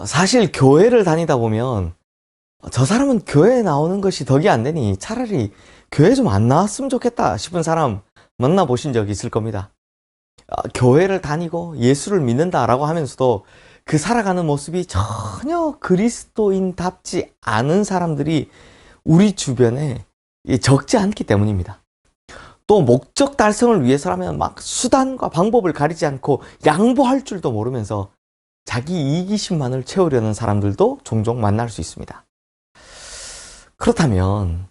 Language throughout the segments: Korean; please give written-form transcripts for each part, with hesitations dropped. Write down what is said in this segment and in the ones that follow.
사실 교회를 다니다 보면 저 사람은 교회에 나오는 것이 덕이 안 되니 차라리 교회 좀 안 나왔으면 좋겠다 싶은 사람 만나보신 적 있을 겁니다. 교회를 다니고 예수를 믿는다라고 하면서도 그 살아가는 모습이 전혀 그리스도인답지 않은 사람들이 우리 주변에 적지 않기 때문입니다. 또 목적 달성을 위해서라면 막 수단과 방법을 가리지 않고 양보할 줄도 모르면서 자기 이기심만을 채우려는 사람들도 종종 만날 수 있습니다. 그렇다면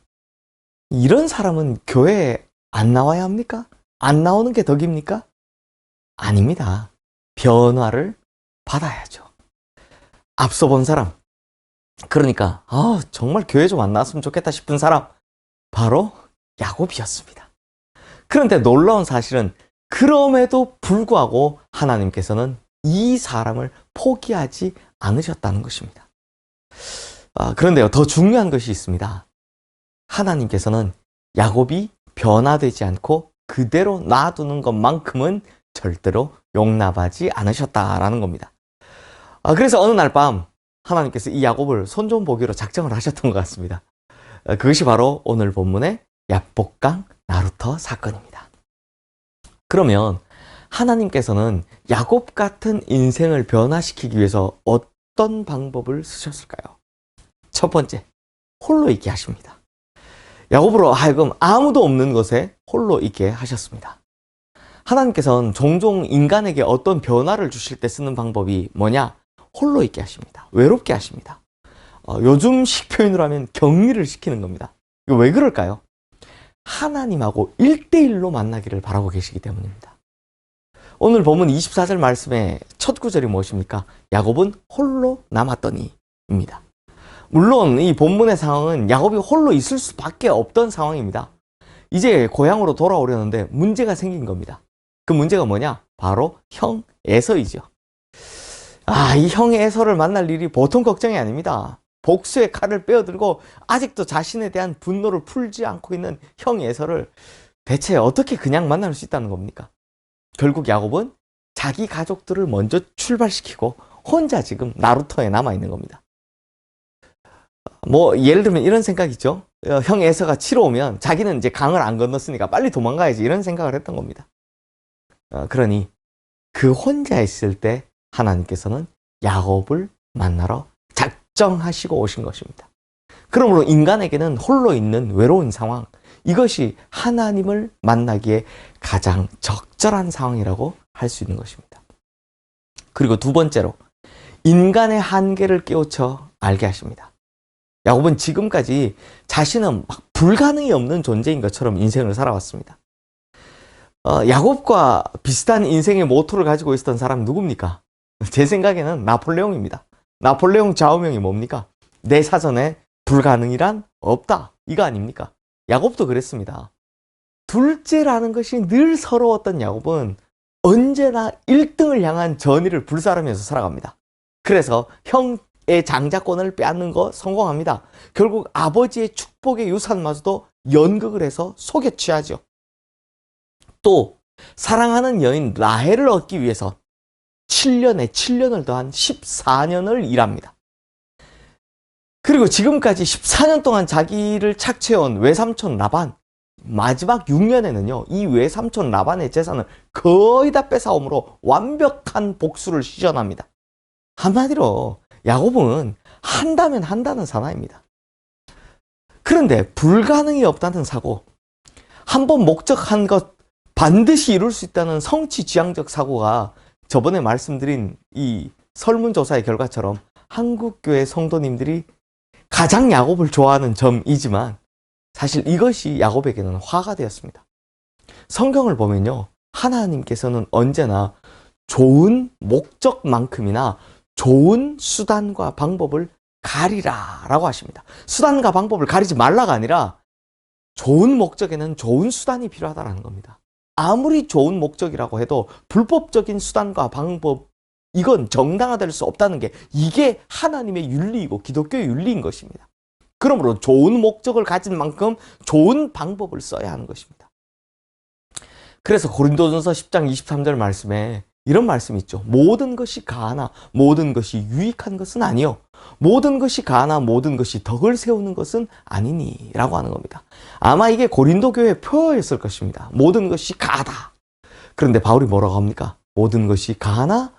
이런 사람은 교회에 안 나와야 합니까? 안 나오는 게 덕입니까? 아닙니다. 변화를 받아야죠. 앞서 본 사람, 그러니까 정말 교회 좀 안 나왔으면 좋겠다 싶은 사람, 바로 야곱이었습니다. 그런데 놀라운 사실은 그럼에도 불구하고 하나님께서는 이 사람을 포기하지 않으셨다는 것입니다. 그런데요, 더 중요한 것이 있습니다. 하나님께서는 야곱이 변화되지 않고 그대로 놔두는 것만큼은 절대로 용납하지 않으셨다라는 겁니다. 그래서 어느 날 밤 하나님께서 이 야곱을 손 좀 보기로 작정을 하셨던 것 같습니다. 그것이 바로 오늘 본문의 야복강 나루터 사건입니다. 그러면 하나님께서는 야곱 같은 인생을 변화시키기 위해서 어떤 방법을 쓰셨을까요? 첫 번째, 홀로 있게 하십니다. 야곱으로 하여금 아무도 없는 곳에 홀로 있게 하셨습니다. 하나님께서는 종종 인간에게 어떤 변화를 주실 때 쓰는 방법이 뭐냐? 홀로 있게 하십니다. 외롭게 하십니다. 요즘식 표현으로 하면 격리를 시키는 겁니다. 이거 왜 그럴까요? 하나님하고 1대1로 만나기를 바라고 계시기 때문입니다. 오늘 본문 24절 말씀의 첫 구절이 무엇입니까? 야곱은 홀로 남았더니 입니다. 물론 이 본문의 상황은 야곱이 홀로 있을 수밖에 없던 상황입니다. 이제 고향으로 돌아오려는데 문제가 생긴 겁니다. 그 문제가 뭐냐? 바로 형 에서이죠. 이 형 에서를 만날 일이 보통 걱정이 아닙니다. 복수의 칼을 빼어들고 아직도 자신에 대한 분노를 풀지 않고 있는 형 에서를 대체 어떻게 그냥 만날 수 있다는 겁니까? 결국 야곱은 자기 가족들을 먼저 출발시키고 혼자 지금 나루터에 남아있는 겁니다. 예를 들면 이런 생각이죠. 형 에서가 치러 오면 자기는 이제 강을 안 건넜으니까 빨리 도망가야지, 이런 생각을 했던 겁니다. 그러니 그 혼자 있을 때 하나님께서는 야곱을 만나러 작정하시고 오신 것입니다. 그러므로 인간에게는 홀로 있는 외로운 상황, 이것이 하나님을 만나기에 가장 적절한 상황이라고 할 수 있는 것입니다. 그리고 두 번째로, 인간의 한계를 깨우쳐 알게 하십니다. 야곱은 지금까지 자신은 막 불가능이 없는 존재인 것처럼 인생을 살아왔습니다. 야곱과 비슷한 인생의 모토를 가지고 있었던 사람 누굽니까? 제 생각에는 나폴레옹입니다. 나폴레옹 좌우명이 뭡니까? 내 사전에 불가능이란 없다, 이거 아닙니까? 야곱도 그랬습니다. 둘째라는 것이 늘 서러웠던 야곱은 언제나 1등을 향한 전의를 불사르면서 살아갑니다. 그래서 형의 장자권을 빼앗는 거 성공합니다. 결국 아버지의 축복의 유산마저도 연극을 해서 속에 취하죠. 또 사랑하는 여인 라헬을 얻기 위해서 7년에 7년을 더한 14년을 일합니다. 그리고 지금까지 14년 동안 자기를 착취해온 외삼촌 라반, 마지막 6년에는요, 이 외삼촌 라반의 재산을 거의 다 뺏어옴으로 완벽한 복수를 시전합니다. 한마디로 야곱은 한다면 한다는 사나이입니다. 그런데 불가능이 없다는 사고, 한번 목적한 것 반드시 이룰 수 있다는 성취지향적 사고가 저번에 말씀드린 이 설문조사의 결과처럼 한국교회 성도님들이 가장 야곱을 좋아하는 점이지만 사실 이것이 야곱에게는 화가 되었습니다. 성경을 보면요, 하나님께서는 언제나 좋은 목적만큼이나 좋은 수단과 방법을 가리라 라고 하십니다. 수단과 방법을 가리지 말라가 아니라 좋은 목적에는 좋은 수단이 필요하다는 겁니다. 아무리 좋은 목적이라고 해도 불법적인 수단과 방법, 이건 정당화될 수 없다는 게 이게 하나님의 윤리이고 기독교의 윤리인 것입니다. 그러므로 좋은 목적을 가진 만큼 좋은 방법을 써야 하는 것입니다. 그래서 고린도전서 10장 23절 말씀에 이런 말씀이 있죠. 모든 것이 가하나 모든 것이 유익한 것은 아니요. 모든 것이 가하나 모든 것이 덕을 세우는 것은 아니니 라고 하는 겁니다. 아마 이게 고린도 교회 표어였을 것입니다. 모든 것이 가하다. 그런데 바울이 뭐라고 합니까? 모든 것이 가하나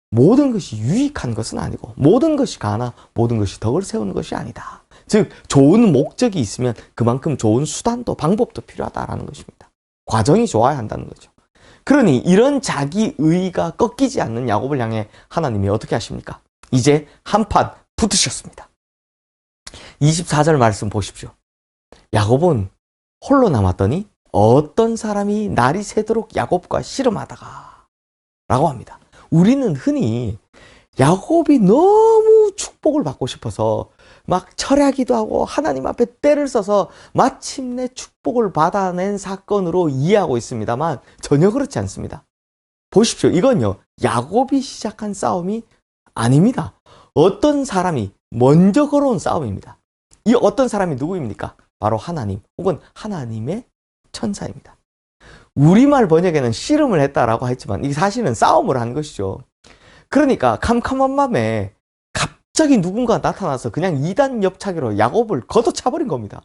모든 것이 유익한 것은 아니고 모든 것이 가하나 모든 것이 덕을 세우는 것이 아니다. 즉 좋은 목적이 있으면 그만큼 좋은 수단도 방법도 필요하다라는 것입니다. 과정이 좋아야 한다는 거죠. 그러니 이런 자기의가 꺾이지 않는 야곱을 향해 하나님이 어떻게 하십니까? 이제 한판 붙으셨습니다. 24절 말씀 보십시오. 야곱은 홀로 남았더니 어떤 사람이 날이 새도록 야곱과 씨름하다가 라고 합니다. 우리는 흔히 야곱이 너무 축복을 받고 싶어서 막 철야기도 하고 하나님 앞에 때를 써서 마침내 축복을 받아낸 사건으로 이해하고 있습니다만 전혀 그렇지 않습니다. 보십시오. 이건요, 야곱이 시작한 싸움이 아닙니다. 어떤 사람이 먼저 걸어온 싸움입니다. 이 어떤 사람이 누구입니까? 바로 하나님 혹은 하나님의 천사입니다. 우리말 번역에는 씨름을 했다라고 했지만 이게 사실은 싸움을 한 것이죠. 그러니까 캄캄한 밤에 갑자기 누군가 나타나서 그냥 2단 옆차기로 야곱을 걷어차버린 겁니다.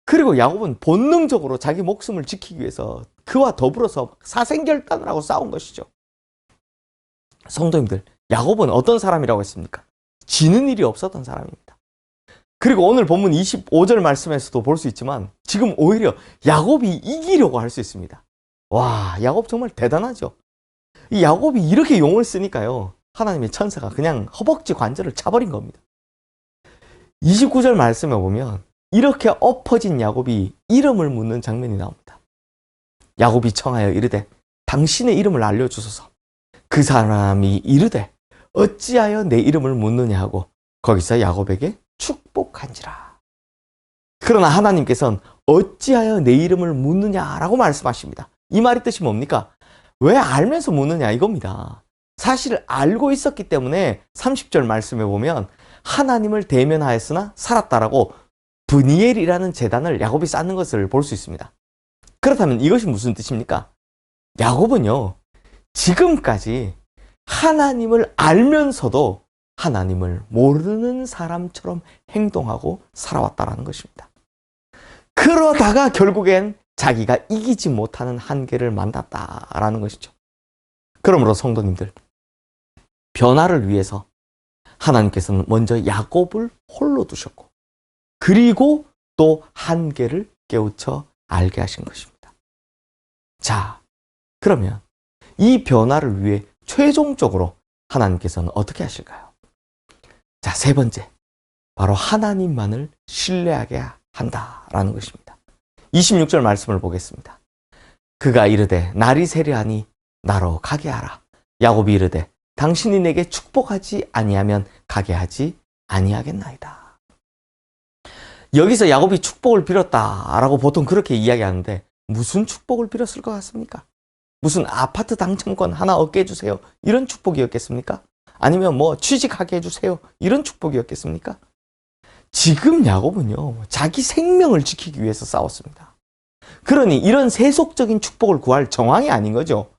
그리고 야곱은 본능적으로 자기 목숨을 지키기 위해서 그와 더불어서 사생결단을 하고 싸운 것이죠. 성도님들, 야곱은 어떤 사람이라고 했습니까? 지는 일이 없었던 사람입니다. 그리고 오늘 본문 25절 말씀에서도 볼 수 있지만 지금 오히려 야곱이 이기려고 할 수 있습니다. 와, 야곱 정말 대단하죠. 이 야곱이 이렇게 용을 쓰니까요, 하나님의 천사가 그냥 허벅지 관절을 차버린 겁니다. 29절 말씀에 보면 이렇게 엎어진 야곱이 이름을 묻는 장면이 나옵니다. 야곱이 청하여 이르되 당신의 이름을 알려주소서. 그 사람이 이르되 어찌하여 내 이름을 묻느냐 하고 거기서 야곱에게 축복한지라. 그러나 하나님께서는 어찌하여 내 이름을 묻느냐라고 말씀하십니다. 이 말의 뜻이 뭡니까? 왜 알면서 묻느냐 이겁니다. 사실 알고 있었기 때문에 30절 말씀에 보면 하나님을 대면하였으나 살았다라고 브니엘이라는 제단을 야곱이 쌓는 것을 볼 수 있습니다. 그렇다면 이것이 무슨 뜻입니까? 야곱은요, 지금까지 하나님을 알면서도 하나님을 모르는 사람처럼 행동하고 살아왔다라는 것입니다. 그러다가 결국엔 자기가 이기지 못하는 한계를 만났다라는 것이죠. 그러므로 성도님들, 변화를 위해서 하나님께서는 먼저 야곱을 홀로 두셨고 그리고 또 한계를 깨우쳐 알게 하신 것입니다. 자, 그러면 이 변화를 위해 최종적으로 하나님께서는 어떻게 하실까요? 자, 세 번째, 바로 하나님만을 신뢰하게 한다라는 것입니다. 26절 말씀을 보겠습니다. 그가 이르되 날이 세려하니 나로 가게 하라. 야곱이 이르되 당신이 내게 축복하지 아니하면 가게 하지 아니하겠나이다. 여기서 야곱이 축복을 빌었다라고 보통 그렇게 이야기하는데 무슨 축복을 빌었을 것 같습니까? 무슨 아파트 당첨권 하나 얻게 해주세요 이런 축복이었겠습니까? 아니면 뭐 취직하게 해주세요 이런 축복이었겠습니까? 지금 야곱은요, 자기 생명을 지키기 위해서 싸웠습니다. 그러니 이런 세속적인 축복을 구할 정황이 아닌 거죠.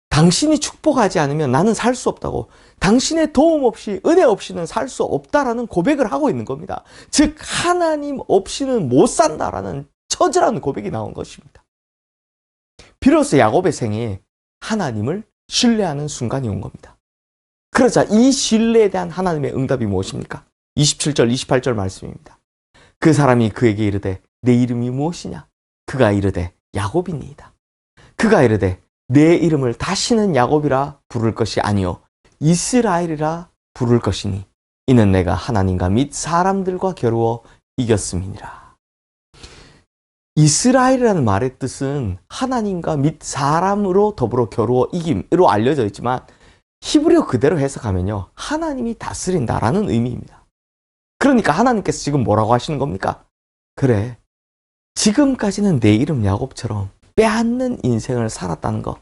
당신이 축복하지 않으면 나는 살 수 없다고, 당신의 도움 없이, 은혜 없이는 살 수 없다라는 고백을 하고 있는 겁니다. 즉 하나님 없이는 못 산다라는 처절한 고백이 나온 것입니다. 비로소 야곱의 생에 하나님을 신뢰하는 순간이 온 겁니다. 그러자 이 신뢰에 대한 하나님의 응답이 무엇입니까? 27절, 28절 말씀입니다. 그 사람이 그에게 이르되 내 이름이 무엇이냐? 그가 이르되 야곱이니이다. 그가 이르되 내 이름을 다시는 야곱이라 부를 것이 아니요 이스라엘이라 부를 것이니 이는 내가 하나님과 및 사람들과 겨루어 이겼음이니라. 이스라엘이라는 말의 뜻은 하나님과 및 사람으로 더불어 겨루어 이김으로 알려져 있지만 히브리어 그대로 해석하면요, 하나님이 다스린다라는 의미입니다. 그러니까 하나님께서 지금 뭐라고 하시는 겁니까? 그래, 지금까지는 내 이름 야곱처럼 빼앗는 인생을 살았다는 거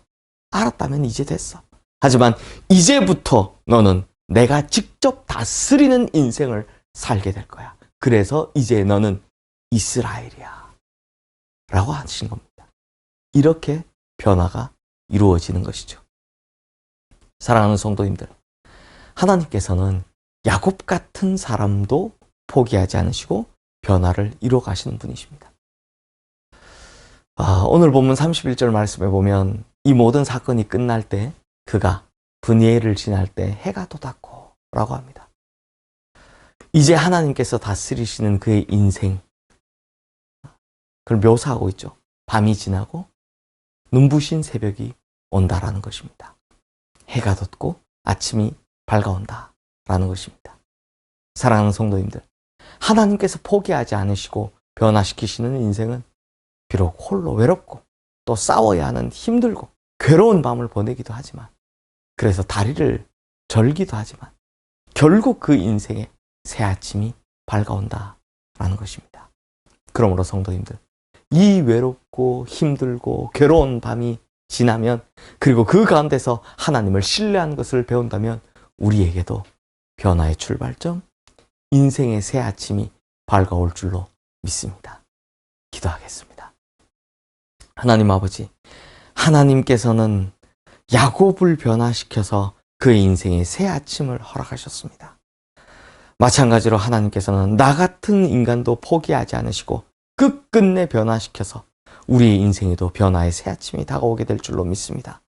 알았다면 이제 됐어. 하지만 이제부터 너는 내가 직접 다스리는 인생을 살게 될 거야. 그래서 이제 너는 이스라엘이야 라고 하신 겁니다. 이렇게 변화가 이루어지는 것이죠. 사랑하는 성도님들, 하나님께서는 야곱 같은 사람도 포기하지 않으시고 변화를 이루어 가시는 분이십니다. 오늘 본문 31절 말씀에 보면 이 모든 사건이 끝날 때 그가 분이엘을 지날 때 해가 돋았고 라고 합니다. 이제 하나님께서 다스리시는 그의 인생, 그걸 묘사하고 있죠. 밤이 지나고 눈부신 새벽이 온다라는 것입니다. 해가 돋고 아침이 밝아온다 라는 것입니다. 사랑하는 성도님들, 하나님께서 포기하지 않으시고 변화시키시는 인생은 비록 홀로 외롭고 또 싸워야 하는 힘들고 괴로운 밤을 보내기도 하지만, 그래서 다리를 절기도 하지만 결국 그 인생에 새 아침이 밝아온다라는 것입니다. 그러므로 성도님들, 이 외롭고 힘들고 괴로운 밤이 지나면, 그리고 그 가운데서 하나님을 신뢰하는 것을 배운다면 우리에게도 변화의 출발점, 인생의 새 아침이 밝아올 줄로 믿습니다. 기도하겠습니다. 하나님 아버지, 하나님께서는 야곱을 변화시켜서 그의 인생에 새 아침을 허락하셨습니다. 마찬가지로 하나님께서는 나 같은 인간도 포기하지 않으시고 끝끝내 변화시켜서 우리의 인생에도 변화의 새 아침이 다가오게 될 줄로 믿습니다.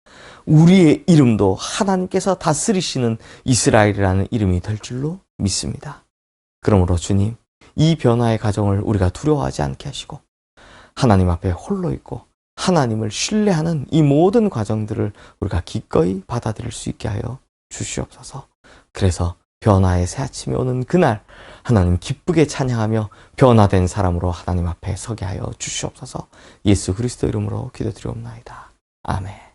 우리의 이름도 하나님께서 다스리시는 이스라엘이라는 이름이 될 줄로 믿습니다. 그러므로 주님, 이 변화의 과정을 우리가 두려워하지 않게 하시고 하나님 앞에 홀로 있고 하나님을 신뢰하는 이 모든 과정들을 우리가 기꺼이 받아들일 수 있게 하여 주시옵소서. 그래서 변화의 새 아침이 오는 그날 하나님 기쁘게 찬양하며 변화된 사람으로 하나님 앞에 서게 하여 주시옵소서. 예수 그리스도 이름으로 기도드리옵나이다. 아멘.